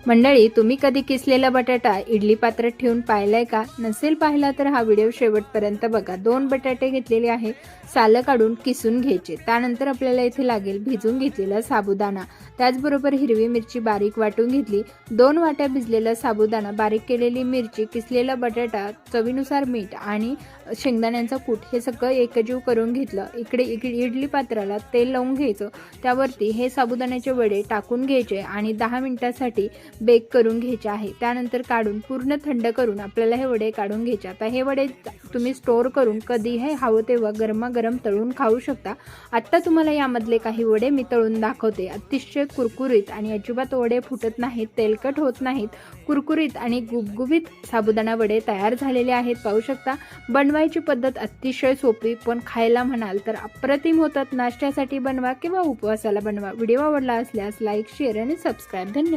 मंडळी, तुम्ही कधी किसलेला बटाटा इडली पात्रात ठेवून पाहिलाय का? नसेल पाहिला तर हा व्हिडिओ शेवटपर्यंत बघा। 2 बटाटे घेतलेले आहे, सालं काढून किसून घ्यायचे। त्यानंतर आपल्याला इथे लागेल भिजून घेतलेला साबुदाणा, त्याचबरोबर हिरवी मिरची बारीक वाटून घेतली, 2 वाट्या भिजलेला साबुदाणा, बारीक केलेली मिरची, किसलेला बटाटा, चवीनुसार मीठ आणि शेंगदाण्यांचा कूट हे सगळं एकजीव करून घेतलं। इकडे इडली पात्राला तेल लावून घ्यायचं, त्यावरती हे साबुदाण्याचे वडे टाकून घ्यायचे आणि 10 मिनिटांसाठी बेक करून घ्यायचे आहे। त्यानंतर काढून पूर्ण थंड करून आपल्याला हे वडे काढून घ्यायचे। आता हे वडे तुम्ही स्टोर करून कधी हे हवं तेव्हा गरमागरम तळून खाऊ शकता। आता तुम्हाला यामधले काही वडे मी तळून दाखवते। अतिशय कुरकुरीत आणि अजिबात वडे फुटत नाहीत, तेलकट होत नाहीत, कुरकुरीत आणि गुबगुबीत साबुदाणा वडे तयार झालेले आहेत, पाहू शकता। बनवायची पद्धत अतिशय सोपी, पण खायला म्हणाल तर अप्रतिम होतात। नाश्त्यासाठी बनवा किंवा उपवासाला बनवा। व्हिडिओ आवडला असल्यास लाईक, शेअर आणि सबस्क्राईब। धन्यवाद।